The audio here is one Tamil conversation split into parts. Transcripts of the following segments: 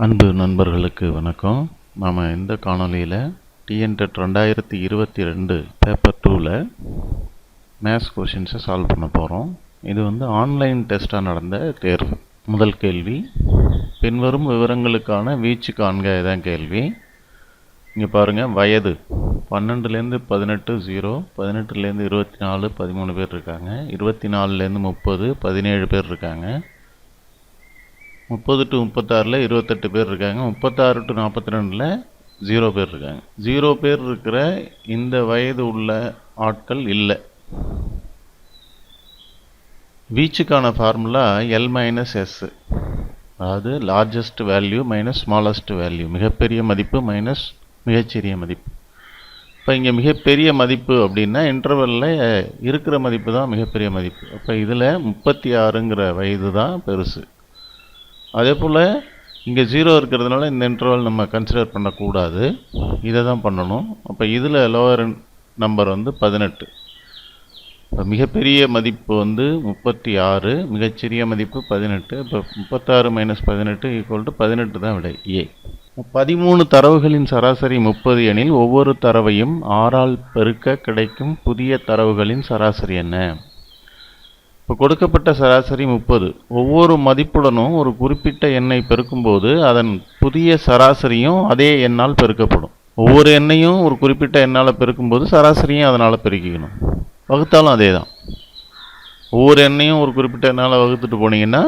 அன்பு நண்பர்களுக்கு வணக்கம். நாம் இந்த காணொலியில் டிஎன்டெட் 2022 பேப்பர் 2ல் மேத்ஸ் கொஷின்ஸை சால்வ் பண்ண போகிறோம். இது ஆன்லைன் டெஸ்ட்டாக நடந்த தேர்வு. முதல் கேள்வி, பின்வரும் விவரங்களுக்கான வீச்சு காண்க. இதான் கேள்வி. இங்கே பாருங்கள், வயது 12லேருந்து 18 0, 18லேருந்து 24 13 பேர் இருக்காங்க, 24லேருந்து 30 17 பேர் இருக்காங்க, 30 to 36 28 பேர் இருக்காங்க, 36 to 42 0 பேர் இருக்காங்க. 0 பேர் இருக்கிற இந்த வயது உள்ள ஆட்கள் இல்லை. வீச்சுக்கான ஃபார்முலா L மைனஸ் S, அதாவது largest value minus smallest value, மிகப்பெரிய மதிப்பு மைனஸ் மிகச்சிறிய மதிப்பு. இப்போ இங்கே மிகப்பெரிய மதிப்பு அப்படின்னா இன்டர்வலில் இருக்கிற மதிப்பு தான் மிகப்பெரிய மதிப்பு. அப்போ இதில் 36ங்கிற வயது தான் பெருசு. அதே போல் இங்கே 0 இருக்கிறதுனால இந்த இன்டர்வல் நம்ம கன்சிடர் பண்ணக்கூடாது, இதை தான் பண்ணணும். அப்போ இதில் லோவர் நம்பர் 18. இப்போ மிகப்பெரிய மதிப்பு 36, மிகச்சிறிய மதிப்பு 18. இப்போ 36 மைனஸ் 18 ஈக்குவல் டு 18 தான் விடை ஏ. 13 தரவுகளின் சராசரி 30 எனில் ஒவ்வொரு தரவையும் 6ஆல் பெருக்க கிடைக்கும் புதிய தரவுகளின் சராசரி என்ன? இப்போ கொடுக்கப்பட்ட சராசரி 30. ஒவ்வொரு மதிப்புடனும் ஒரு குறிப்பிட்ட எண்ணை பெருக்கும்போது அதன் புதிய சராசரியும் அதே எண்ணால் பெருக்கப்படும். ஒவ்வொரு எண்ணையும் ஒரு குறிப்பிட்ட எண்ணால் பெருக்கும்போது சராசரியும் அதனால் பெருக்கிக்கணும். வகுத்தாலும் அதே தான். ஒவ்வொரு எண்ணையும் ஒரு குறிப்பிட்ட எண்ணால் வகுத்துட்டு போனீங்கன்னா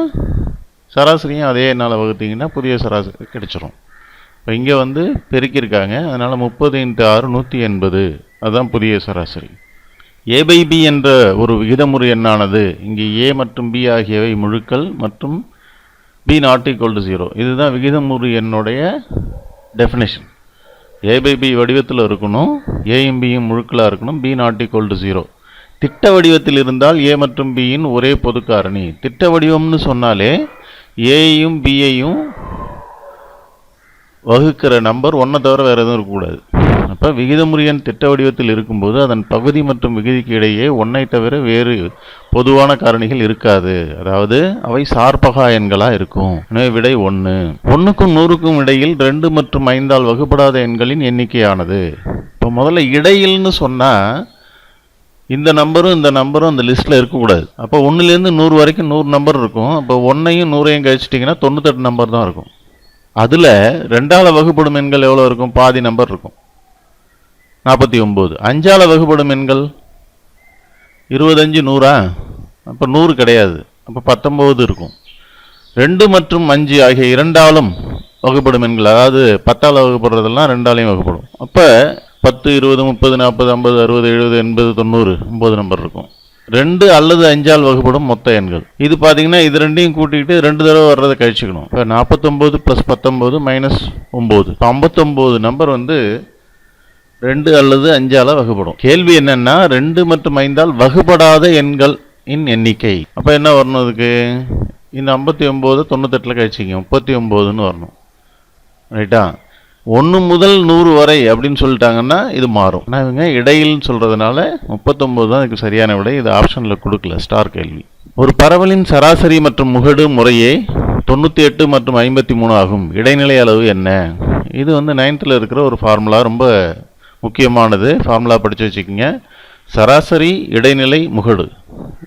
சராசரியும் அதே எண்ணால் வகுத்தீங்கன்னா புதிய சராசரி கிடைச்சிரும். இப்போ இங்கே பெருக்கியிருக்காங்க, அதனால் 30 × 6 180, அதுதான் புதிய சராசரி. a by b என்ற ஒரு விகிதமுறு எண்ணானது இங்கே a மற்றும் b ஆகியவை முழுக்கள் மற்றும் b not equal to 0. இதுதான் விகிதமுறு எண்ணுடைய டெஃபினேஷன். a by b வடிவத்தில் இருக்கணும், aயும் bயும் முழுக்களாக இருக்கணும், b not equal to 0. திட்ட வடிவத்தில் இருந்தால் a மற்றும் bயின் ஒரே பொது காரணி. திட்ட வடிவம்னு சொன்னாலே aயும் bயையும் வகுக்கிற நம்பர் 1 தவிர வேறு எதுவும் இருக்கக்கூடாது. அப்போ விகிதமுறு எண் திட்ட வடிவத்தில் இருக்கும்போது அதன் பகுதி மற்றும் விகுதிக்கு இடையே 1ஐ தவிர வேறு பொதுவான காரணிகள் இருக்காது. அதாவது அவை சார்பகா எண்களாக இருக்கும். எனவே விடை 1. 1க்கும் 100க்கும் இடையில் 2 மற்றும் 5ஆல் வகுப்படாத எண்களின் எண்ணிக்கையானது. இப்போ முதல்ல இடையில்னு சொன்னால் இந்த நம்பரும் இந்த நம்பரும் அந்த லிஸ்ட்டில் இருக்கக்கூடாது. அப்போ 1லேருந்து 100 வரைக்கும் 100 நம்பர் இருக்கும். அப்போ 1ஐயும் 100ஐயும் கழிச்சிட்டிங்கன்னா 98 நம்பர் தான் இருக்கும். அதில் 2ஆல் வகுப்படும் எண்கள் எவ்வளோ இருக்கும்? பாதி நம்பர் இருக்கும், 49. 5ஆல் வகுப்படும் எண்கள் 25 100, அப்போ 100 கிடையாது, அப்போ 19 இருக்கும். 2 மற்றும் 5 ஆகிய இரண்டாலும் வகுப்படும் எண்கள், அதாவது 10ஆல் வகுப்படுறதெல்லாம் 2ஆலையும் வகுப்படும். அப்போ 10 20 30 40 50 60 70 80 90 9 நம்பர் இருக்கும். 2 அல்லது 5ஆல் வகுப்படும் மொத்த எண்கள். இது பார்த்தீங்கன்னா இது ரெண்டையும் கூட்டிகிட்டு 2 தடவை வர்றதை கழிச்சுக்கணும். இப்போ 49 + 19 - 9. 59 நம்பர் 2 அல்லது 5ஆல் வகுப்படும். கேள்வி என்னன்னா 2 மற்றும் 5ஆல் வகுப்படாத எண்கள் எண்ணிக்கை. அப்போ என்ன வரணும்? அதுக்கு இந்த 59 98 கழிச்சிங்க 39ன்னு வரணும். ரைட்டா? 1 முதல் 100 வரை அப்படின்னு சொல்லிட்டாங்கன்னா இது மாறும். ஆனால் இவங்க இடையில்னு சொல்கிறதுனால 39 தான் இதுக்கு சரியான விடை. இது ஆப்ஷனில் கொடுக்கல, ஸ்டார் கேள்வி. ஒரு பரவலின் சராசரி மற்றும் முகடு முறையே 98 மற்றும் 53 ஆகும். இடைநிலை அளவு என்ன? இது 9th இருக்கிற ஒரு ஃபார்முலா, ரொம்ப முக்கியமானது. ஃபார்முலா படித்து வச்சுக்கோங்க. சராசரி, இடைநிலை, முகடு,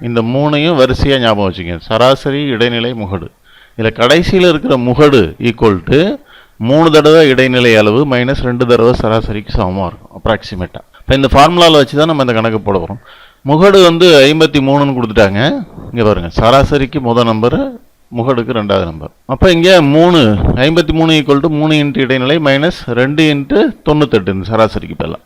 இந்த 3ஐயும் வரிசையாக ஞாபகம் வச்சுக்கோங்க. சராசரி, இடைநிலை, முகடு. இதில் கடைசியில் இருக்கிற முகடு ஈக்குவல் டு 3 தடவை இடைநிலை அளவு மைனஸ் 2 தடவை சராசரிக்கு சமமாக இருக்கும் அப்ராக்சிமேட்டாக. இப்போ இந்த ஃபார்முலாவில் வச்சு தான் நம்ம இந்த கணக்கு போட போகிறோம். முகடு 53ன்னு கொடுத்துட்டாங்க. இங்கே பாருங்கள், சராசரிக்கு முதல் நம்பர், முகடுக்கு 2வது நம்பர். அப்போ இங்கே 53 ஈக்குவல் டு 3 × இடைநிலை மைனஸ் 2 × 98 இந்த சராசரிக்கு பேலாம்.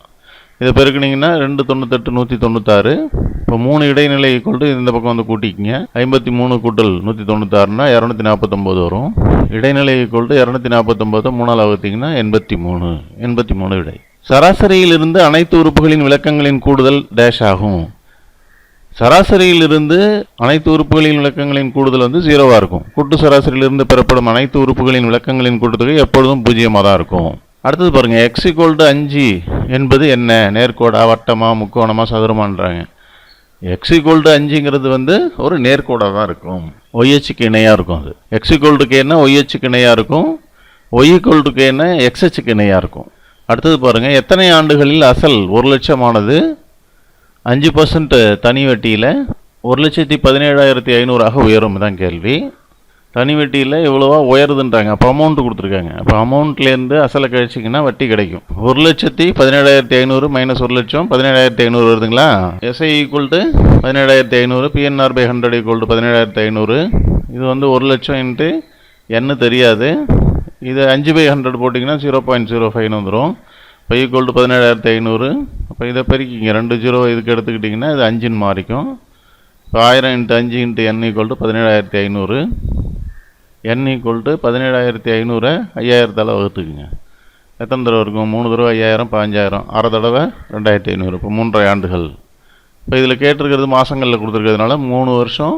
இதை பெருக்குனிங்கன்னா 2 98 196. இப்போ 3 இடைநிலை ஈக்குவல் டு இந்த பக்கம் கூட்டிக்கிங்க. 53 கூட்டல் 196னா 249 வரும். இடைநிலை ஈக்குவல் டு 249 3ஆல் வகுத்தீங்கன்னா 83. 83 விடை. சராசரியிலிருந்து அனைத்து உறுப்புகளின் விளக்கங்களின் கூடுதல் டேஷ் ஆகும். சராசரியிலிருந்து அனைத்து உறுப்புகளின் விளக்கங்களின் கூடுதல் 0வாக இருக்கும். கூட்டு சராசரியிலிருந்து பெறப்படும் அனைத்து உறுப்புகளின் விளக்கங்களின் கூட்டுத்தொகை எப்பொழுதும் 0மாக தான் இருக்கும். அடுத்தது பாருங்கள், x = 5 என்பது என்ன? நேர்கோடா, வட்டமா, முக்கோணமா, சதுரமான்றாங்க. x = 5ங்கிறது ஒரு நேர்கோடாக தான் இருக்கும். ஒய்ஹெச்சுக்கு இணையாக இருக்கும். அது x = kன்னா ஒய்ஹெச்சுக்கு இணையாக இருக்கும். ஒய் ஈக்குவல் டு கேன்னா எக்ஸ்ஹெச்சுக்கு இணையாக இருக்கும். அடுத்தது பாருங்கள், எத்தனை ஆண்டுகளில் அசல் 1,00,000 5% தனி வட்டியில் 1,17,500 உயரும் தான் கேள்வி. தனி வட்டியில் இவ்வளோவா உயருதுன்றாங்க. அப்போ அமௌண்ட்டு கொடுத்துருக்காங்க. அப்போ அமௌண்ட்லேருந்து அசலை கழிச்சிங்கன்னா வட்டி கிடைக்கும். 1,17,500 மைனஸ் 1,00,000 17,500 வருதுங்களா. SI equal to 17,500, PNR/100 equal to 17,500. இது வந்து 1,00,000 இன்ட்டு என்ன தெரியாது. இது 5/100 போட்டிங்கன்னா 0.05 வந்துடும். இப்போ ஈக்குவல் டு 17,500. அப்போ இதை பெருக்கிங்க, 2 0 இதுக்கு எடுத்துக்கிட்டிங்கன்னா இது 5ன்னு மாறிக்கும். இப்போ 1000 × 5 × n equal to 17,500. n equal to 17,500 5000 வகுத்துக்குங்க. எத்தனை தடவை இருக்கும்? 3 தடவை 5000 15,000, 6 தடவை 2,500. இப்போ 3.5 ஆண்டுகள். இப்போ இதில் கேட்டிருக்கிறது மாதங்களில் கொடுத்துருக்கிறதுனால 3 வருஷம்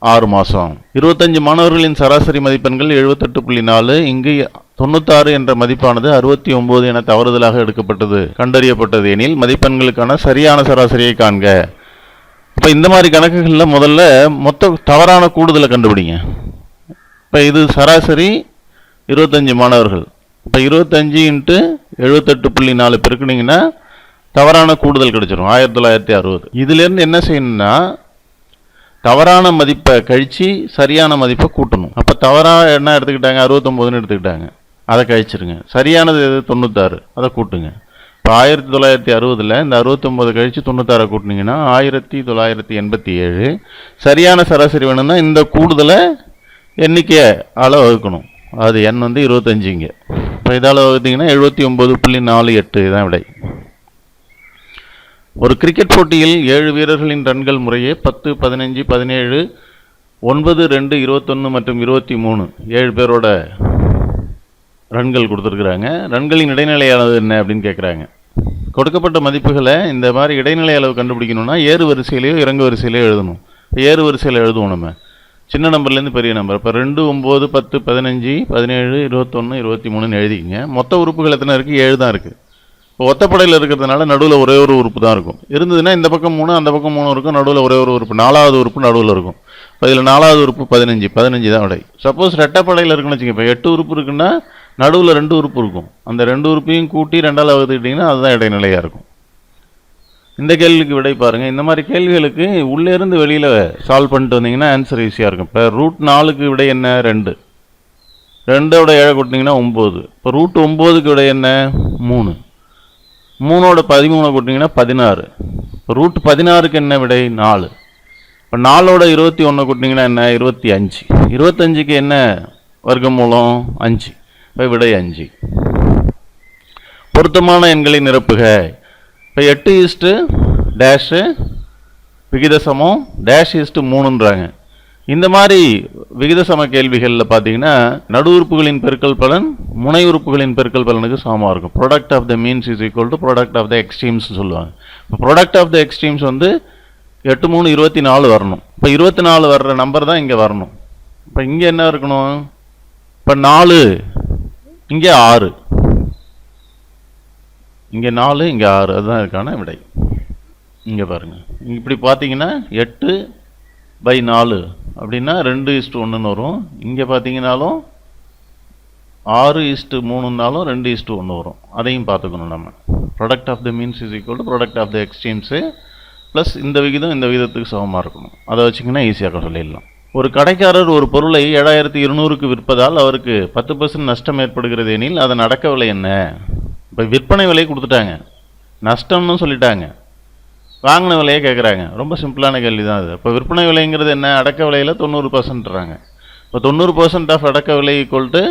6 மாதம். 25 மாணவர்களின் சராசரி மதிப்பெண்கள் 78.4. இங்கு 96 என்ற மதிப்பானது 69 என தவறுதலாக எடுக்கப்பட்டது கண்டறியப்பட்டது எனில் மதிப்பெண்களுக்கான சரியான சராசரியை காண்க. இப்போ இந்த மாதிரி கணக்குகளில் முதல்ல மொத்த தவறான கூடுதலை கண்டுபிடிங்க. இப்போ இது சராசரி 25 மாணவர்கள். இப்போ 25 × 78.4 பெருக்குனிங்கன்னா தவறான கூடுதல் கிடைச்சிடும் 1960. இதிலேருந்து என்ன செய்யணும்னா தவறான மதிப்பை கழித்து சரியான மதிப்பை கூட்டணும். அப்போ தவறாக என்ன எடுத்துக்கிட்டாங்க? 69ன்னு எடுத்துக்கிட்டாங்க. அதை கழிச்சிருங்க. சரியானது எது? 96. அதை கூட்டுங்க. இப்போ 1960 இந்த 69 கழித்து 96 கூட்டினீங்கன்னா 1987. சரியான சராசரி வேணும்னா இந்த கூடுதலை எண்ணிக்கையால் வகுக்கணும். அது n வந்து 25. இப்போ இதால் வகுத்தீங்கன்னா 79.48 தான் விடை. ஒரு கிரிக்கெட் போட்டியில் 7 வீரர்களின் ரன்கள் முறையே 10, 15, 17, 9, 2, 21 மற்றும் 23 7 பேரோட ரன்கள் கொடுத்துருக்குறாங்க. ரன்களின் இடைநிலை அளவு என்ன அப்படின்னு கேட்குறாங்க. கொடுக்கப்பட்ட மதிப்புகளை இந்த மாதிரி இடைநிலை அளவு கண்டுபிடிக்கணும்னா ஏறு வரிசையிலையோ இறங்கு வரிசையிலையோ எழுதணும். ஏறு வரிசையில் எழுதுவோம் நம்ம, சின்ன நம்பர்லேருந்து பெரிய நம்பர். இப்போ 2, 9, 10, 15, 17, 21, 23ன்னு எழுதிக்கிங்க. மொத்த உறுப்புகள் எத்தனை இருக்குது? 7 தான் இருக்குது. இப்போ ஒத்தப்படையில் இருக்கிறதுனால நடுவில் ஒரே ஒரு உறுப்பு தான் இருக்கும். இருந்ததுன்னா இந்த பக்கம் 3 அந்த பக்கம் 3 இருக்கும். நடுவில் ஒரே ஒரு உறுப்பு, 4வது உறுப்பு நடுவில் இருக்கும். இப்போ இதில் 4வது உறுப்பு 15 தான் விடை. சப்போஸ் ரெட்டப்படையில் இருக்குன்னு வச்சுக்கோங்க. இப்போ 8 உறுப்பு இருக்குன்னா நடுவில் 2 உறுப்பு இருக்கும். அந்த 2 உறுப்பையும் கூட்டி 2ஆல் வகுத்துக்கிட்டிங்கன்னா அதுதான் இடைநிலையாக இருக்கும். இந்த கேள்விக்கு விடை பாருங்கள். இந்த மாதிரி கேள்விகளுக்கு உள்ளேருந்து வெளியில் சால்வ் பண்ணிட்டு வந்தீங்கன்னா ஆன்சர் ஈஸியாக இருக்கும். இப்போ √4க்கு விடை என்ன? 2. 2ஓட 7 கூட்டினீங்கன்னா 9. இப்போ √9க்கு விடை என்ன? 3. 3ஓட 13 கூட்டிங்கன்னா 16. இப்போ √16க்கு என்ன விடை? 4. இப்போ 4ஓட 21 கூட்டிங்கன்னா என்ன? 25. 25க்கு என்ன வர்க்கமூலம்? 5. இப்போ விடை 5. பொருத்தமான எண்களை நிரப்புக. இப்போ 8:- விகித சமம் -3ன்றாங்க. இந்த மாதிரி விகித சம கேள்விகளில் பார்த்தீங்கன்னா நடு உறுப்புகளின் பெருக்கல் பலன் முனை உறுப்புகளின் பெருக்கல் பலனுக்கு சமமாக இருக்கும். Product of the means is equal to product of the extremes சொல்லுவாங்க. இப்போ ப்ராடக்ட் ஆஃப் த எக்ஸ்ட்ரீம்ஸ் வந்து 8, 3, 24 வரணும். இப்போ 24 வர்ற நம்பர் தான் இங்கே வரணும். இப்போ இங்கே என்ன இருக்கணும்? இப்போ 4, இங்கே 6, இங்கே 4, இங்கே 6, அதுதான் இதுக்கான விடை. இங்கே பாருங்கள், இப்படி பார்த்தீங்கன்னா 8/4 அப்படின்னா 2:1ன்னு வரும். இங்கே பார்த்தீங்கன்னாலும் 6:3னாலும் 2:1 வரும். அதையும் பார்த்துக்கணும் நம்ம. Product of the means is equal to product of the extremes plus இந்த விகிதம் இந்த விகிதத்துக்கு சமமாக இருக்கணும். அதை வச்சிங்கன்னா ஈஸியாக சொல்லிடலாம். ஒரு கடைக்காரர் ஒரு பொருளை 7,200க்கு விற்பதால் அவருக்கு 10% நஷ்டம் ஏற்படுகிறது எனில் அதன் அடக்க விலை என்ன? இப்போ விற்பனை விலையை கொடுத்துட்டாங்க, நஷ்டம்னு சொல்லிட்டாங்க, வாங்கின விலையை கேட்குறாங்க. ரொம்ப சிம்பிளான கேள்வி தான் அது. இப்போ விற்பனை விலைங்கிறது என்ன? அடக்க விலையில் 90%றாங்க. இப்போ 90% ஆஃப் அடக்க விலை ஈக்குவல் டு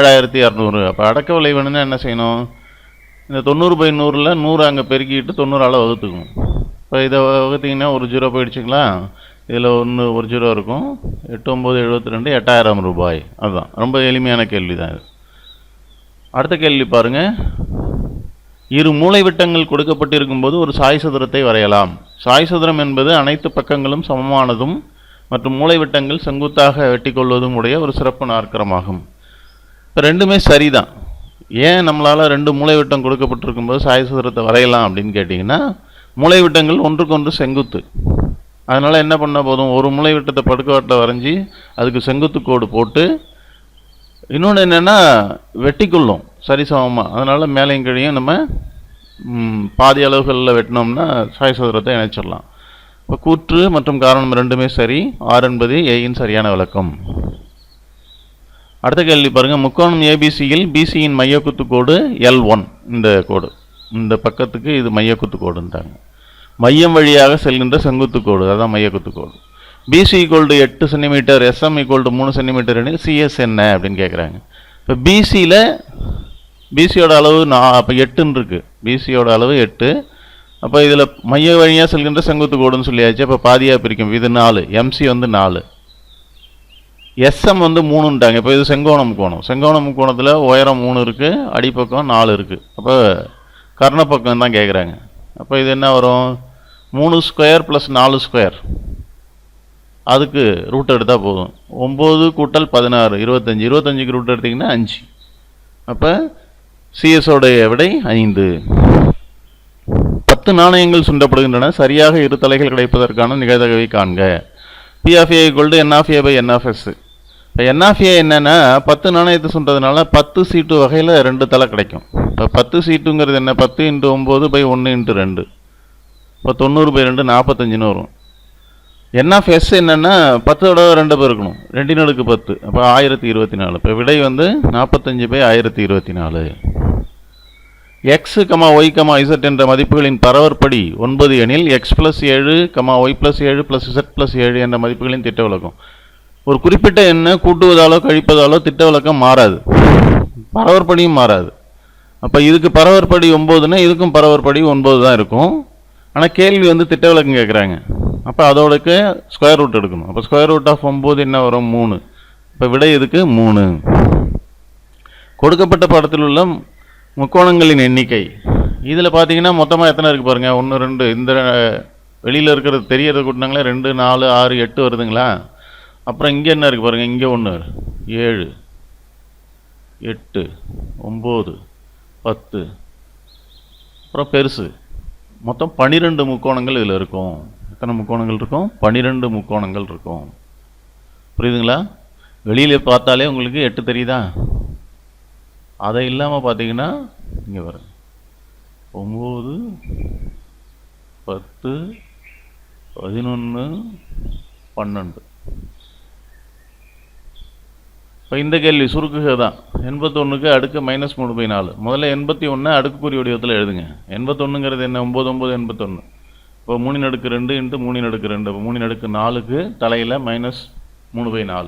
7,200. அப்போ அடக்க விலை வேணும்னா என்ன செய்யணும்? இந்த 90/100ல் 100 அங்கே பெருக்கிட்டு 90ஆல் வகுத்துக்கணும். இப்போ இதை வகுத்திங்கன்னா ஒரு 0 போயிடுச்சுங்களா? இதில் ஒரு 0 இருக்கும். 8, 9, 72 8,000 ரூபாய். அதுதான் ரொம்ப எளிமையான கேள்வி தான் இது. அடுத்த கேள்வி பாருங்கள். இரு மூலைவிட்டங்கள் கொடுக்கப்பட்டிருக்கும் போது ஒரு சாய் சதுரத்தை வரையலாம். சாய் சதுரம் என்பது அனைத்து பக்கங்களும் சமமானதும் மற்றும் மூலைவிட்டங்கள் செங்குத்தாக வெட்டிக்கொள்வதும் உடைய ஒரு சிறப்பு நாற்கரமாகும். இப்போ ரெண்டுமே சரிதான். ஏன் நம்மளால் 2 மூலைவிட்டம் கொடுக்கப்பட்டிருக்கும் போது சாய் சதுரத்தை வரையலாம் அப்படின்னு கேட்டிங்கன்னா, மூலைவிட்டங்கள் ஒன்றுக்கொன்று செங்குத்து. அதனால் என்ன பண்ணால் போதும், ஒரு மூலைவிட்டத்தை படுக்கவாட்டில் வரைஞ்சி அதுக்கு செங்குத்து கோடு போட்டு, இன்னொன்று என்னென்னா வெட்டிக்குள்ளும் சரிசமமாக. அதனால் மேலையும் கீழையும் நம்ம பாதி அளவுகளில் வெட்டினோம்னா சாய்சதுரத்தை இணைச்சிடலாம். இப்போ கூற்று மற்றும் காரணம் ரெண்டுமே சரி. ஆர் என்பது ஏயின் சரியான விளக்கம். அடுத்த கேள்வி பாருங்கள். முக்கோணம் ஏபிசியில் பிசியின் மையக்குத்து கோடு L1. இந்த கோடு இந்த பக்கத்துக்கு இது மையக்குத்து கோடுன்றாங்க. மையம் வழியாக செல்கின்ற செங்குத்து கோடு, அதான் மையக்குத்து கோடு. பிசி = 8 சென்டிமீட்டர், எஸ்எம் = 3 சென்டிமீட்டர் எனில் சிஎஸ் என்ன அப்படின்னு கேட்குறாங்க. இப்போ பிசியோட அளவு அப்போ 8ன்னு இருக்குது. பிசியோட அளவு 8. அப்போ இதில் மைய வழியாக செல்கின்ற செங்குத்து கோடுன்னு சொல்லியாச்சு. அப்போ பாதியாக பிரிக்கும். இது 4, எம்சி வந்து 4, எஸ்எம் வந்து 3ன்ட்டாங்க. இப்போ இது செங்கோண முக்கோணம். செங்கோண முக்கோணத்தில் உயரம் 3 இருக்குது, அடிப்பக்கம் 4 இருக்குது. அப்போ கர்ணப்பக்கம் தான் கேட்குறாங்க. அப்போ இது என்ன வரும்? 3² + 4². அதுக்கு ரூட் எடுத்தால் போதும். 9 + 16 25. 25க்கு ரூட் எடுத்திங்கன்னா 5. அப்போ சிஎஸோடைய விடை 5. 10 நாணயங்கள் சுண்டப்படுகின்றன. சரியாக இரு தலைகள் கிடைப்பதற்கான நிகழ்தகவை காண்க. P(a) = NA/NS. இப்போ NA என்னென்னா 10 நாணயத்தை சுண்டதுனால 10 சீட்டு வகையில் 2 தலை கிடைக்கும். இப்போ 10 சீட்டுங்கிறது என்ன? 10 × 9/1 × 2. இப்போ 90/2 45ன்னு வரும். NS என்னென்னா 10 2 பேர் இருக்கணும். 2×10. அப்போ 1024. இப்போ விடை வந்து 45/1024. x, y, z என்ற மதிப்புகளின் பரவற்படி 9 எனில் x + 7, y + 7 + z + 7 என்ற மதிப்புகளின் திட்ட விலக்கம். ஒரு குறிப்பிட்ட எண்ணை கூட்டுவதாலோ கழிப்பதாலோ திட்ட விலக்கம் மாறாது, பரவற்படியும் மாறாது. அப்போ இதுக்கு பரவற்படி 9ன்னா இதுக்கும் பரவற்படி 9 தான் இருக்கும். ஆனால் கேள்வி வந்து திட்ட விலக்கம் கேட்குறாங்க. அப்போ அதோடக்கு ஸ்கொயர் ரூட் எடுக்கணும். அப்போ √9 என்ன வரும்? 3. இப்போ விடை இதுக்கு 3. கொடுக்கப்பட்ட படத்தில் உள்ள முக்கோணங்களின் எண்ணிக்கை. இதில் பார்த்தீங்கன்னா மொத்தமாக எத்தனை இருக்குது பாருங்கள். 1 2 இந்த வெளியில் இருக்கிறது தெரியறது கூட்டினாங்களே 2 4 6 8 வருதுங்களா? அப்புறம் இங்கே என்ன இருக்குது பாருங்கள். இங்கே 1 7 8 9 10. அப்புறம் பெருசு மொத்தம் 12 முக்கோணங்கள் இதில் இருக்கும். எத்தனை முக்கோணங்கள் இருக்கும்? 12 முக்கோணங்கள் இருக்கும். புரியுதுங்களா? வெளியில் பார்த்தாலே உங்களுக்கு 8 தெரியுதா? அதை இல்லாமல் பார்த்தீங்கன்னா இங்கே வரும் 9 10 11 12. இப்போ இந்த கேள்வி சுருக்குக தான். 81க்கு அடுக்கு -3/4. முதல்ல 81 அடுக்குக்குறி வடிவத்தில் எழுதுங்க. 81ங்கிறது என்ன? 9 9 81. இப்போ 3√2 × 3√2. அப்போ 3√4க்கு தலையில் -3/4.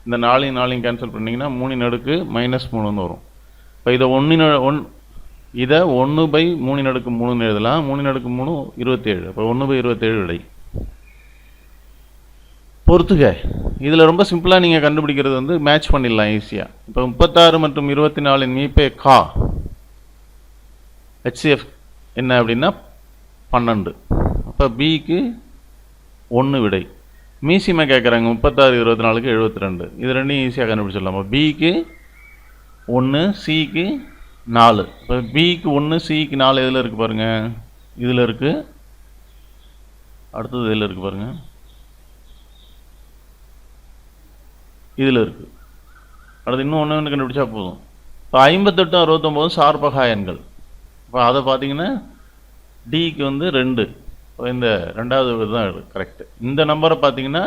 இந்த 4 கேன்சல் பண்ணிங்கன்னா 3√-3ன்னு வரும். இப்போ இதை 1/3/3ன்னு எழுதலாம். 3√3 27. அப்போ 1/27 விடை. பொறுத்துக. இதில் ரொம்ப சிம்பிளாக நீங்கள் கண்டுபிடிக்கிறது வந்து மேட்ச் பண்ணிடலாம் ஈஸியாக. இப்போ 36 மற்றும் 24 மீப்பே கா HCF என்ன அப்படின்னா 12. அப்போ பிக்கு 1 விடை. மீசிமா கேட்குறாங்க 36 24க்கு 72. இது ரெண்டையும் ஈஸியாக கண்டுபிடிச்சிடலாம். பிக்கு 1 சிக்கு 4. இப்போ பிக்கு 1 சிக்கு 4 எதில் இருக்குது பாருங்கள்? இதில் இருக்குது. அடுத்தது இதில் இருக்குது பாருங்கள். இதில் இருக்குது. அடுத்து இன்னும் ஒன்று கண்டுபிடிச்சா போதும். இப்போ 58 69 சார்பகா எண்கள். இப்போ அதை பார்த்தீங்கன்னா டிக்கு வந்து 2. இப்போ இந்த 2வது தான் கரெக்டு. இந்த நம்பரை பார்த்தீங்கன்னா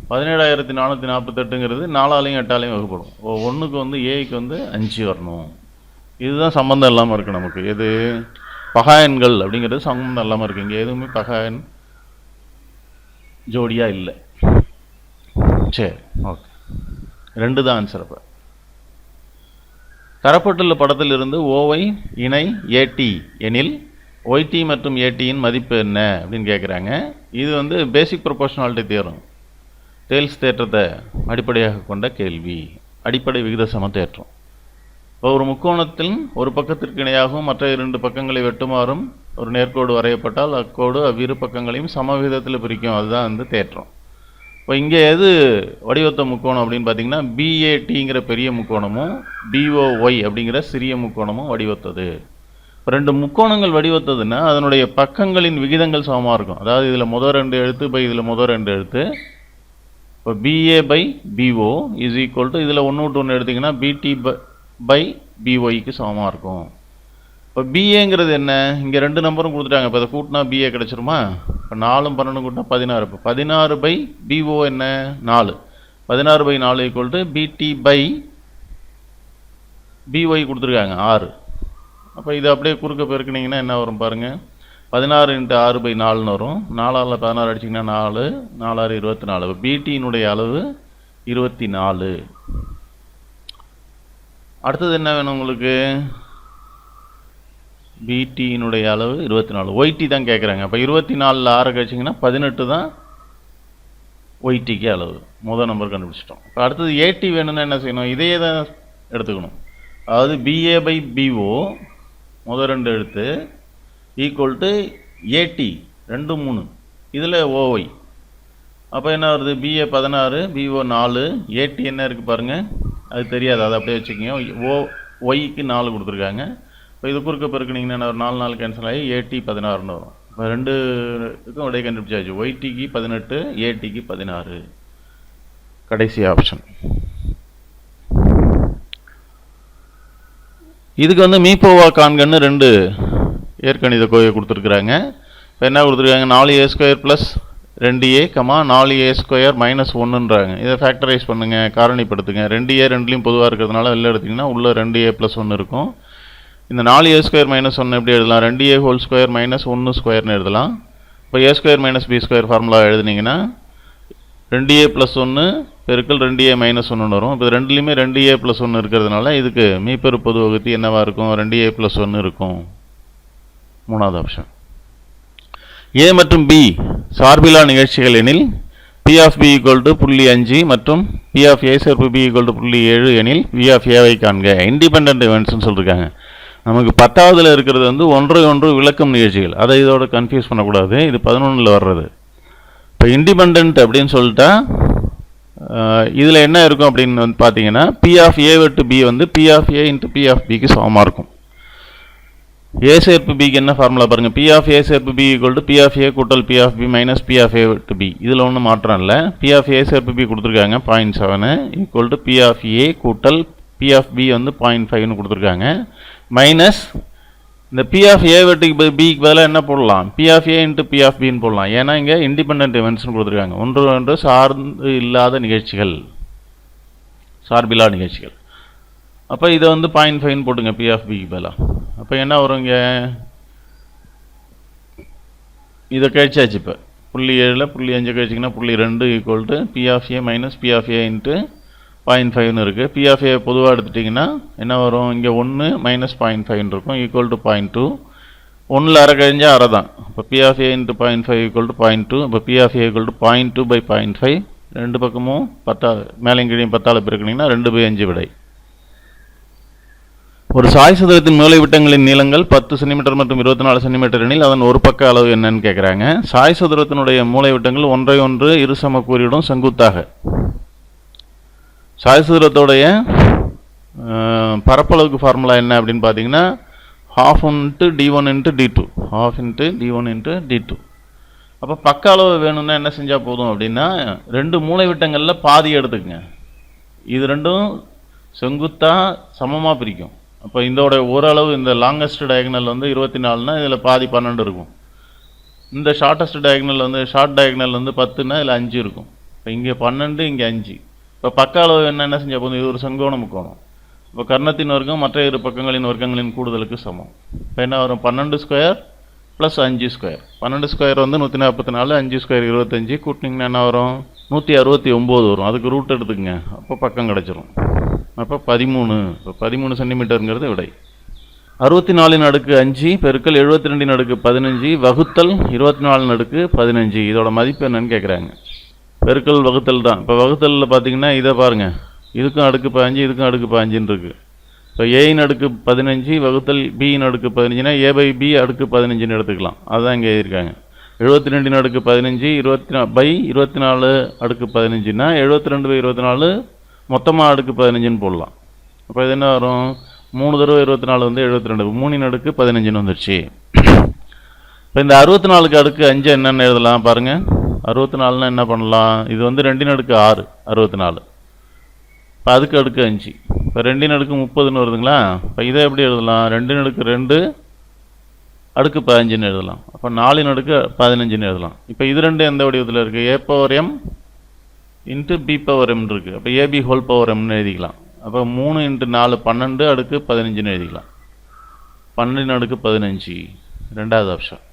17448ங்கிறது 4ஆலையும் 8ஆலையும் வகுப்படும். 1க்கு வந்து ஏக்கு வந்து 5 வரணும். இதுதான் சம்மந்தம் இல்லாமல் இருக்குது நமக்கு. எது? பகா எண்கள் அப்படிங்கிறது சம்மந்தம் இல்லாமல் இருக்குது. இங்கே எதுவுமே பகா எண் ஜோடியாக இல்லை. சரி, ஓகே. 2 தான் ஆன்சர். அப்போ தரப்பட்டுள்ள படத்தில் இருந்து ஓவை இணை ஏடி எனில் ஒய்டி மற்றும் ஏடியின் மதிப்பு என்ன அப்படின்னு கேட்குறாங்க. இது வந்து பேசிக் ப்ரொபோர்ஷனாலிட்டி தியரம், தேல்ஸ் தேற்றத்தை அடிப்படையாக கொண்ட கேள்வி. அடிப்படை விகித சம தேற்றம். இப்போ ஒரு முக்கோணத்தில் ஒரு பக்கத்திற்கு இணையாகவும் மற்ற 2 பக்கங்களை வெட்டுமாறும் ஒரு நேர்கோடு வரையப்பட்டால் அக்கோடு அவ்விரு பக்கங்களையும் சம விகிதத்தில் பிரிக்கும். அதுதான் வந்து தேற்றம். இப்போ இங்கே எது வடிவத்த முக்கோணம் அப்படின்னு பார்த்தீங்கன்னா பிஏடிங்கிற பெரிய முக்கோணமும் டிஓஒய் அப்படிங்கிற சிறிய முக்கோணமும் வடிவத்தது. இப்போ 2 முக்கோணங்கள் வடிவத்ததுன்னா அதனுடைய பக்கங்களின் விகிதங்கள் சமமாக இருக்கும். அதாவது இதில் முதல் 2 எழுத்து இதில் முதல் 2 எழுத்து. இப்போ BA by BO is equal to இதில் ஒன்று விட்டு ஒன்று எடுத்திங்கன்னா BT by BYக்கு சமமாக இருக்கும். இப்போ BAங்கிறது என்ன, இங்கே ரெண்டு நம்பரும் கொடுத்துட்டாங்க. இப்போ அதை கூட்டினா BA கிடச்சிருமா? இப்போ 4 12 கூட்டினா 16. இப்போ 16 by BO என்ன 4. 16 by 4 equal to BT by BY கொடுத்துருக்காங்க 6. அப்போ இது அப்படியே குறுக்க பெருக்கினீங்கன்னா என்ன வரும் பாருங்கள், 16 × 6 by 4ன்னு வரும். 4ஆல் 16 அடிச்சிங்கன்னா 4, 4 6 24. இப்போ BTயினுடைய அளவு 24. அடுத்தது என்ன வேணும் உங்களுக்கு, BTயினுடைய அளவு 24. YT தான் கேட்குறாங்க. அப்போ 24ல் 6 கழிச்சிங்கன்னா 18 தான் YTக்கு அளவு. முதல் நம்பர் கண்டுபிடிச்சிட்டோம். இப்போ அடுத்தது AT வேணும்னா என்ன செய்யணும், இதையே தான் எடுத்துக்கணும். அதாவது BA by BO முதல் ரெண்டு எடுத்து ஈக்குவல் டு AT 2 3 இதில் OY. அப்போ என்ன வருது, BA 16 BO 4 AT என்ன இருக்குது பாருங்கள், அது தெரியாது, அதை அப்படியே வச்சுக்கோங்க. OYக்கு 4 கொடுத்துருக்காங்க. இப்போ இது குறுக்க பெருக்கினீங்கன்னா ஒரு 4 4 கேன்சல் ஆகி AT 16ன்னு வரும். இப்போ ரெண்டுக்கும் விடையை கண்டுபிடிச்சாச்சு. YTக்கு 18 ATக்கு 16. கடைசி ஆப்ஷன். இதுக்கு வந்து மீப்போவா காண்கன்னு 2 ஏற்கணித கோவையை கொடுத்துருக்குறாங்க. இப்போ என்ன கொடுத்துருக்காங்க, 4A² + 2A 4A² - 1ன்றாங்க. இதை ஃபேக்டரைஸ் பண்ணுங்கள், காரணிப்படுத்துங்க. 2A ரெண்டுலேயும் பொதுவாக இருக்கிறதுனால வெளில எடுத்திங்கன்னா உள்ளே 2A + 1 இருக்கும். இந்த 4A² - 1 எப்படி எழுதலாம், 2A² - 1² எழுதலாம். இப்போ A² - B² ஃபார்முலா எழுதுனீங்கன்னா 2A + 1 பெருக்கல் 2A - 1ன்னு வரும். இப்போ ரெண்டுலேயுமே 2A + 1 இருக்கிறதுனால இதுக்கு மீப்பெரு பொது வகுத்தி என்னவாக இருக்கும், 2A + 1 இருக்கும். மூணாவது ஆப்ஷன். A மற்றும் B சார்பிலா நிகழ்ச்சிகள் எனில் P of B = 0.5 மற்றும் P of A சேர்ப்பு B = 0.7 எனில் V of Aவை காண்க. இண்டிபெண்டன்ட் இவெண்ட்ஸ்னு சொல்லியிருக்காங்க. நமக்கு 10வதுல இருக்கிறது வந்து ஒன்றை ஒன்று விளக்கும் நிகழ்ச்சிகள். அதை இதோட கன்ஃபியூஸ் பண்ணக்கூடாது. இது 11ல் வர்றது. இப்போ இண்டிபெண்டன்ட் அப்படின்னு சொல்லிட்டா இதில் என்ன இருக்கும் அப்படின்னு வந்து பார்த்தீங்கன்னா P of A / B வந்து P of A × P of Bக்கு சமமாக இருக்கும். A சேர்ப்பு Bக்கு என்ன ஃபார்முலா பாருங்கள், P of A சேர்ப்பு B = P of A கூட்டல் P of B minus P of A / B. இதில் ஒன்றும் மாற்றம் இல்லை. P of A சேர்ப்பு B கொடுத்துருக்காங்க 0.7 equal to P of A கூட்டல் P of B வந்து 0.5ன்னு கொடுத்துருக்காங்க. மைனஸ் இந்த P of A / Bக்கு பதிலாக என்ன போடலாம், P of A × P of Bன்னு போடலாம். ஏன்னா இங்கே இண்டிபெண்டன்ட் இவெண்ட்ஸ்னு கொடுத்துருக்காங்க. ஒன்று ஒன்று சார்ந்து இல்லாத நிகழ்ச்சிகள், சார்பிலா நிகழ்ச்சிகள். அப்போ இதை வந்து 0.5ன்னு போட்டுங்க P of Bக்கு பதிலாக. அப்போ என்ன வரும், இங்கே இதை கழிச்சாச்சு. இப்போ 0.7ல் 0.5 கழிச்சிங்கன்னா 0.2 equal to P of A minus P of A × 0.5ன்னு இருக்குது. P of A பொதுவாக எடுத்துட்டிங்கன்னா என்ன வரும், இங்கே 1 மைனஸ் 0.5ன்னு இருக்கும் ஈக்குவல் டு 0.2. 1ல் அரை கழிஞ்சால் அரை தான். இப்போ P of A × 0.5 equal to 0.2. இப்போ P of A = 0.2 by 0.5. ரெண்டு பக்கமும் 10 மேலே கீழையும் 10ஆல் பெருக்கினீங்கன்னா 2/5 விடை. ஒரு சாய் சதுரத்தின் மூலை விட்டங்களின் நீளங்கள் 10 சென்டிமீட்டர் மற்றும் 24 சென்டிமீட்டர் எனில் அதன் ஒரு பக்க அளவு என்னன்னு கேட்குறாங்க. சாய் சதுரத்தினுடைய மூலை விட்டங்கள் ஒன்றை ஒன்று இரு சமக்கூறியுடன் செங்குத்தாக. சாய் சதுரத்தோடைய பரப்பளவுக்கு ஃபார்முலா என்ன அப்படின்னு பார்த்தீங்கன்னா ½ × d1 × d2, ½ × d1 × d2. அப்போ பக்க அளவு வேணும்னா என்ன செஞ்சால் போதும் அப்படின்னா, ரெண்டு மூலை விட்டங்களில் பாதி எடுத்துக்கங்க. இது ரெண்டும் செங்குத்தாக சமமாக பிரிக்கும். அப்போ இதோட ஓரளவு இந்த லாங்கஸ்ட் டயகனல் வந்து 24னா இதில் பாதி 12 இருக்கும். இந்த ஷார்ட்டஸ்ட் டயகனல் வந்து ஷார்ட் டயகனல் வந்து 10னா இதில் 5 இருக்கும். இப்போ இங்கே 12 இங்கே 5. இப்போ பக்க அளவு என்ன செஞ்சால் போதும், இது ஒரு செங்கோண முக்கோணம். இப்போ கர்ணத்தின் வர்க்கம் மற்ற இரு பக்கங்களின் வர்க்கங்களின் கூடுதலுக்கு சமம். இப்போ என்ன வரும், 12² + 5². 12² வந்து 144, 5² 25, கூட்டினீங்கன்னா என்ன வரும், 169 வரும். அதுக்கு ரூட் எடுத்துக்கங்க, அப்போ பக்கம் கிடச்சிரும். அப்போ 13. இப்போ 13 சென்டிமீட்டருங்கிறது விடை. 64/5 பெருக்கல் 72/15 வகுத்தல் 24/15. இதோட மதிப்பு என்னன்னு கேட்குறாங்க. பெருக்கல் வகுத்தல் தான். இப்போ வகுத்தலில் பார்த்தீங்கன்னா இதை பாருங்கள், இதுக்கும் அடுக்கு 15 இதுக்கும் அடுக்கு 15ன்னு இருக்குது. இப்போ A/15 வகுத்தல் B/15னா A/B அடுக்கு 15ன்னு எடுத்துக்கலாம். அதுதான் இங்கே எழுதியிருக்காங்க. 72/15 24/15னா 72/24 மொத்தமாக அடுக்கு 15ன்னு போடலாம். அப்போ இது என்ன வரும், 3 தடவை 24 வந்து 72, 3/15ன்னு வந்துடுச்சு. இப்போ இந்த 64க்கு அடுக்கு 5 என்னென்னு எழுதலாம் பாருங்கள். 64னா என்ன பண்ணலாம்? இது வந்து 2/6 64. இப்போ அதுக்கு அடுக்கு 5. இப்போ 2/30 வருதுங்களா? இப்போ இதை எப்படி எழுதலாம்? 2/2 அடுக்கு 15 எழுதலாம். அப்போ 4/15 எழுதலாம். இப்போ இது ரெண்டு எந்த வடிவத்தில் இருக்குது? a/m இன்ட்டு b/m இருக்குது. அப்போ ab ஹோல் பவர் mன்னு எழுதிக்கலாம். அப்போ 3 × 4 12 அடுக்கு 15 எழுதிக்கலாம். 12/15 ரெண்டாவது ஆப்ஷன்.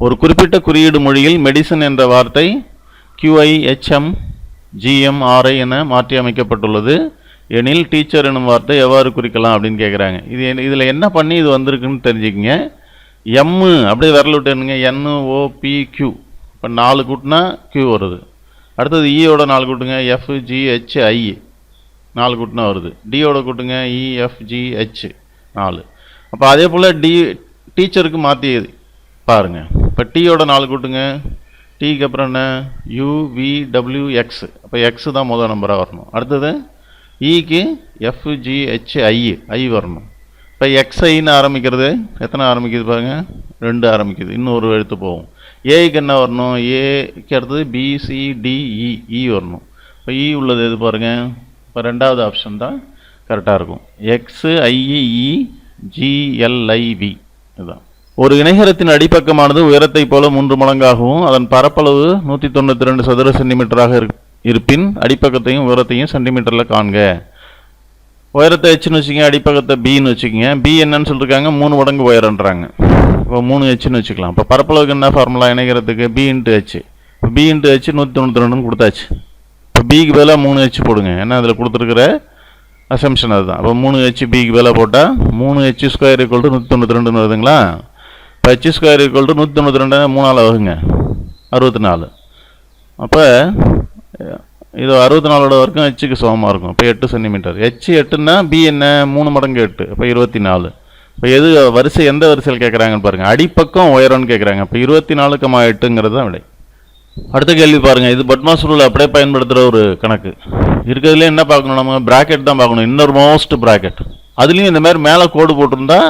ஒரு குறிப்பிட்ட குறியீடு மொழியில் மெடிசன் என்ற வார்த்தை QIHMGMRI என மாற்றி அமைக்கப்பட்டுள்ளது எனில் டீச்சர் எனும் வார்த்தை எவ்வாறு குறிக்கலாம் அப்படின்னு கேட்குறாங்க. இதில் என்ன பண்ணி இது வந்திருக்குன்னு தெரிஞ்சுக்கிங்க. எம் அப்படியே விரல் விட்டு என்னங்க, NOPQ. இப்போ 4 கூட்டினா Q வருது. அடுத்தது ஈயோட 4 கூட்டுங்க, FGHI 4 கூட்டினா வருது. டியோட கூட்டுங்க, EFGH 4. அப்போ அதே போல் டீச்சருக்கு மாற்றி பாருங்க. இப்போ டீயோட 4 கூட்டுங்க, டீக்கு அப்புறம் என்ன? UVWX. அப்போ எக்ஸ் தான் முதல் நம்பராக வரணும். அடுத்தது ஈக்கு FGHI ஐ வரணும். இப்போ XIன்னு ஆரம்பிக்கிறது எத்தனை ஆரம்பிக்குது பாருங்கள்? 2 ஆரம்பிக்குது. இன்னொரு எழுத்து போகும். ஏக்கு என்ன வரணும்? ஏக்கு அடுத்தது BCDE வரணும். இப்போ இ உள்ளது எது பாருங்கள்? இப்போ ரெண்டாவது ஆப்ஷன் தான் கரெக்டாக இருக்கும். XIEGLIV இதுதான். ஒரு இணைகரத்தின் அடிப்பக்கமானது உயரத்தை போல 3 மடங்காகவும் அதன் பரப்பளவு 192 சதுர சென்டிமீட்டராக இருப்பின் அடிப்பக்கத்தையும் உயரத்தையும் சென்டிமீட்டரில் காண்க. உயரத்தை ஹெச்னு வச்சுக்கோங்க, அடிப்பக்கத்தை பின்னு வச்சுக்கோங்க. பி என்னன்னு சொல்லியிருக்காங்க? 3 மடங்கு உயரன்றாங்க. இப்போ 3Hன்னு வச்சுக்கலாம். இப்போ பரப்பளவுக்கு என்ன ஃபார்முலா இணைகிறதுக்கு? B × H. இப்போ B × H 192 கொடுத்தாச்சு. இப்போ பிக்கு பதிலாக 3H போடுங்க. ஏன்னா அதில் கொடுத்துருக்கிற அசம்ஷன் அதுதான். அப்போ 3H பிக்கு பதிலாக போட்டால் 3H² = 192 வருதுங்களா? இப்போ H² = 192 3ஆல் வகுங்க, 64. அப்போ இது 64ஓட வரைக்கும் ஹெச்சுக்கு சமமாக இருக்கும். இப்போ 8 சென்டிமீட்டர். H 8ன்னா பி என்ன? 3 மடங்கு 8. அப்போ 24. இப்போ எது வரிசை, எந்த வரிசையில் கேட்குறாங்கன்னு பாருங்கள். அடிப்பக்கம் உயரம்னு கேட்குறாங்க. இப்போ 24,8ங்கிறது தான் விடை. அடுத்த கேள்வி பாருங்கள். இது பட்மாஸ் ரூல் அப்படியே பயன்படுத்துகிற ஒரு கணக்கு. இருக்கிறதுலே என்ன பார்க்கணும்? நம்ம ப்ராக்கெட் தான் பார்க்கணும். இன்னொரு மோஸ்ட் ப்ராக்கெட். அதுலேயும் இந்த மாதிரி மேலே கோடு போட்டிருந்தா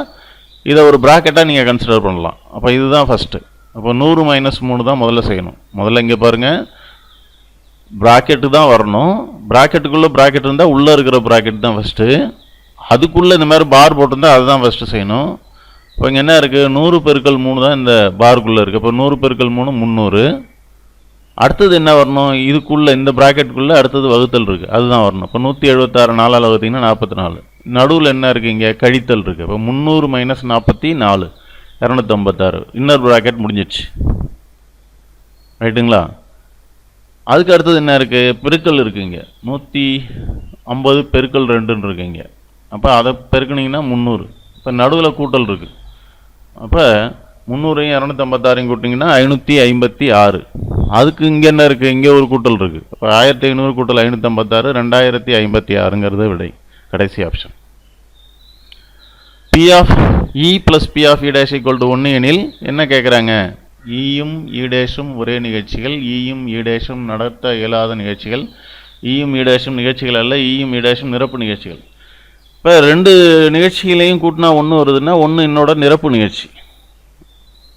இதை ஒரு ப்ராக்கெட்டாக நீங்கள் கன்சிடர் பண்ணலாம். அப்போ இதுதான் ஃபஸ்ட்டு. அப்போ 100 - 3 தான் முதல்ல செய்யணும். முதல்ல இங்கே பாருங்கள், ப்ராக்கெட்டு தான் வரணும். ப்ராக்கெட்டுக்குள்ளே ப்ராக்கெட் இருந்தால் உள்ளே இருக்கிற ப்ராக்கெட் தான் ஃபஸ்ட்டு. அதுக்குள்ளே இந்த மாதிரி பார் போட்டிருந்தால் அதுதான் ஃபஸ்ட்டு செய்யணும். இப்போ இங்கே என்ன இருக்குது? 100 × 3 தான் இந்த பாருக்குள்ளே இருக்குது. இப்போ 100 × 3 300. அடுத்தது என்ன வரணும்? இதுக்குள்ளே இந்த ப்ராக்கெட்டுக்குள்ளே அடுத்தது வகுத்தல் இருக்குது, அதுதான் வரணும். இப்போ 176 4ஆல் வகுத்தீங்கன்னா 44. நடுவில் என்ன இருக்குது? இங்கே கழித்தல் இருக்குது. இப்போ 300 - 44 256. இன்னர் ப்ராக்கெட் முடிஞ்சிடுச்சு. ரைட்டுங்களா? அதுக்கு அடுத்தது என்ன இருக்குது? பெருக்கல் இருக்குது. இங்கே 150 × 2ன்னு இருக்குது இங்கே. அப்போ அதை பெருக்குனிங்கன்னா 300. இப்போ நடுவில் கூட்டல் இருக்குது. அப்போ 300ஐயும் 256ஐயும் கூட்டிங்கன்னா 556. அதுக்கு இங்கே என்ன இருக்குது? இங்கே ஒரு கூட்டல் இருக்குது. அப்போ 1500 × 556 2056ங்கிறது விடை. கடைசி option. P of E + P of E' = 1 எனில் என்ன கேட்குறாங்க? ஈயும் ஈடேஷும் ஒரே நிகழ்ச்சிகள், ஈயும் ஈடேஷும் நடத்த இயலாத நிகழ்ச்சிகள், ஈயும் ஈடேஷும் நிகழ்ச்சிகள் அல்ல, ஈயும் ஈடேஷும் நிரப்பு நிகழ்ச்சிகள். இப்போ 2 நிகழ்ச்சிகளையும் கூட்டினா 1 வருதுன்னா 1 என்னோட நிரப்பு நிகழ்ச்சி.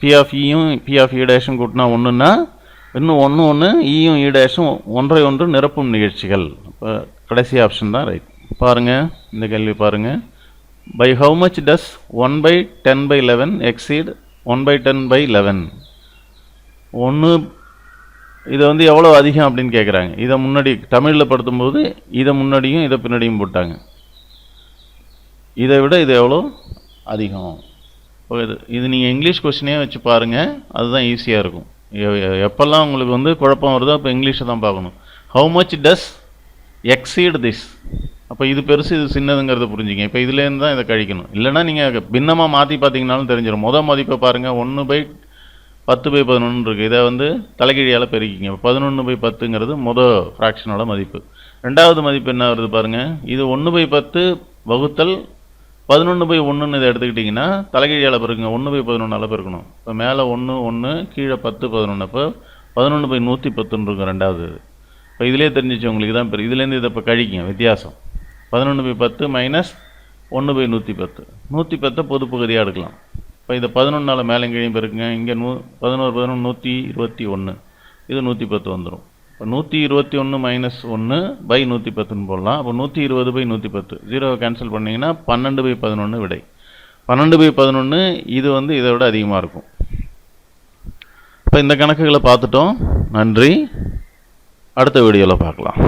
P of Eயும் P of E' கூட்டினா 1ன்னா இன்னும் 1 ஈயும் ஈடேஷும் ஒன்றை ஒன்று நிரப்பும் நிகழ்ச்சிகள். இப்போ கடைசி ஆப்ஷன் தான் ரைட். பாருங்கள், இந்த கேள்வி பாருங்கள். By how much does 1/10/11 exceed 1/10/11? 1 இதை வந்து எவ்வளோ அதிகம் அப்படின்னு கேட்குறாங்க. இதை முன்னாடி தமிழில் படுத்தும்போது இதை முன்னாடியும் இதை பின்னாடியும் போட்டாங்க. இதை விட இது எவ்வளோ அதிகம்? இது நீங்கள் இங்கிலீஷ் கொஸ்டினே வச்சு பாருங்கள், அதுதான் ஈஸியாக இருக்கும். எப்போல்லாம் உங்களுக்கு வந்து குழப்பம் வருதோ அப்போ இங்கிலீஷை தான் பார்க்கணும். How much does exceed this? அப்போ இது பெருசு இது சின்னதுங்கிறத புரிஞ்சுங்க. இப்போ இதுலேருந்து தான் இதை கழிக்கணும். இல்லைனா நீங்கள் பின்னமாக மாற்றி பார்த்தீங்கன்னாலும் தெரிஞ்சிடும். மதிப்பை பாருங்கள், 1/10/11 இருக்குது. இதை வந்து தலைகீழியால் பெருக்கிங்க. 11/10ங்கிறது ஃப்ராக்ஷனோட மதிப்பு. ரெண்டாவது மதிப்பு என்ன வருது பாருங்கள், இது 1/10 வகுத்தல் 11/1ன்னு இதை எடுத்துக்கிட்டிங்கன்னா தலைகீழியால் பெருக்குங்க. 1/11ஆல் பெருக்கணும். இப்போ மேலே 1 1 கீழே 10 11. அப்போ 11/110 இருக்கும் ரெண்டாவது. இப்போ இதிலே தெரிஞ்சிச்சு உங்களுக்கு தான் இதுலேருந்து இதை இப்போ கழிக்குங்க. வித்தியாசம் 11/10 - 1/110. 110 பொது பகுதியாக எடுக்கலாம். இப்போ இதை 11 மேலே எங்கேயும் பெருக்குங்க. இங்கே 11 11 121, இது 110 வந்துடும். இப்போ 121 மைனஸ் 1 பை 110 போடலாம். அப்போ 120/110 0 கேன்சல் பண்ணிங்கன்னா 12/11 விடை. 12/11 இது இதை விட அதிகமாக இருக்கும். இப்போ இந்த கணக்குகளை பார்த்துட்டோம். நன்றி. அடுத்த வீடியோவில் பார்க்கலாம்.